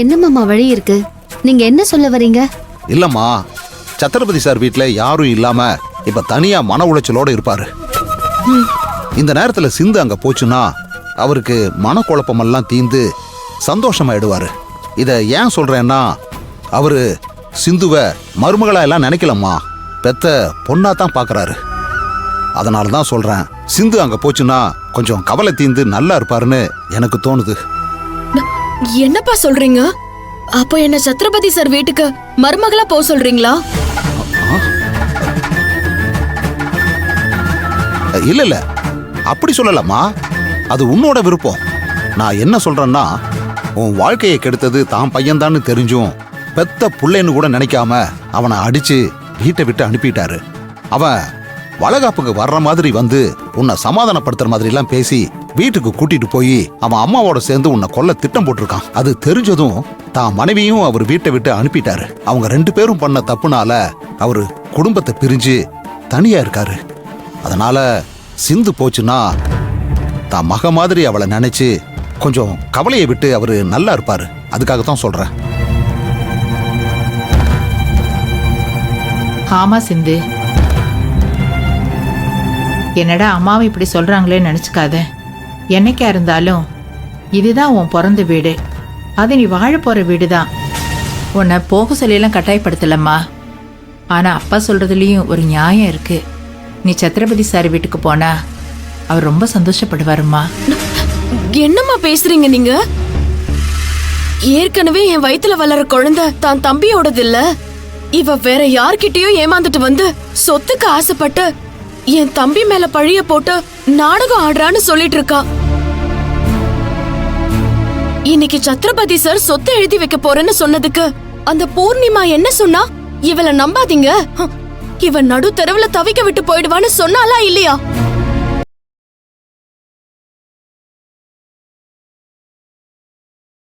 என்ன மாமா வழி இருக்கு? நீங்க என்ன சொல்ல வரீங்க? இல்லம்மா, சத்திரபதி சார் வீட்டுல யாரும் இல்லாம இப்ப தனியா மன உளைச்சலோட இருப்பாரு. இந்த நேரத்துல சிந்து அங்க போச்சுன்னா அவருக்கு மனக்குழப்பமெல்லாம் தீந்து சந்தோஷமாயிடுவாரு. இத ஏன் சொல்றேன்னா, அவரு சிந்துவ மருமகளா எல்லாம் நினைக்கலம்மா, பெத்த பொண்ணா தான் பாக்குறாரு. அதனாலதான் சொல்றேன், சிந்து அங்க போச்சுன்னா கொஞ்சம் கவலை தீந்து நல்லா இருப்பாருன்னு எனக்கு தோணுது. என்னப்பா சொல்றீங்க? அப்போ என்ன சத்ரபதி சார் வீட்டுக்கு மருமகளா போக சொல்றீங்களா? இல்ல இல்ல, அப்படி சொல்லலம்மா. அது உன்னோட விருப்பம். நான் என்ன சொல்றேன்னா, உன் வாழ்க்கையை கெடுத்தது தான் பையன்தான்னு தெரிஞ்சும் பெத்த புள்ளைன்னு கூட நினைக்காம அவனை அடிச்சு வீட்டை விட்டு அனுப்பிட்டாரு. அவன் வளகாப்புக்கு வர்ற மாதிரி வந்து உன்னை சமாதானப்படுத்துற மாதிரி எல்லாம் பேசி வீட்டுக்கு கூட்டிட்டு போய் அவன் அம்மாவோட சேர்ந்து உன்னை கொல்ல திட்டம் போட்டிருக்கான். அது தெரிஞ்சதும் தான் மனைவியும் அவர் வீட்டை விட்டு அனுப்பிட்டாரு. அவங்க 2 பேரும் பண்ண தப்புனால அவரு குடும்பத்தை பிரிஞ்சு தனியா இருக்காரு. அதனால சிந்து போச்சுன்னா தான் மக மாதிரி அவளை நினைச்சு கொஞ்சம் கவலையை விட்டு அவரு நல்லா இருப்பாரு. அதுக்காகத்தான் சொல்றேன். ஆமா சிந்து, என்னடா அம்மாவை இப்படி சொல்றாங்களே நினைச்சுக்காத. என்னைக்கா இருந்தாலும் இதுதான் உன் பிறந்த வீடு, அது நீ வாழ போற வீடுதான். உன்னை போக சொல்லியெல்லாம் கட்டாயப்படுத்தலம்மா. ஆனா அப்பா சொல்றதுலயும் ஒரு நியாயம் இருக்கு. நீ சத்ரபதி சார் வீட்டுக்கு போனா அவர் ரொம்ப சந்தோஷப்படுவாருமா. என்னம்மா பேசுறீங்க நீங்க? ஏற்கனவே என் வயித்துல வளர குழந்தை தான் தம்பியோடது இல்ல. இவ வேற யார்கிட்டயோ ஏமாந்துட்டு வந்து சொத்துக்கு ஆசைப்பட்டு என் தம்பி மேல பழிய போட்டு நாடகம் ஆடுறான்னு சொல்லிட்டு இருக்கா. இன்னைக்கு சத்ரபதி சார் சொத்தை எழுதி வைக்க போறேன்னு சொன்னதுக்கு அந்த பூர்ணிமா என்ன சொன்னா? இவள நம்பாதீங்க, இவ நடு தெருவுல தவிக்க விட்டு போயிடுவான்னு சொன்னாலா இல்லையா?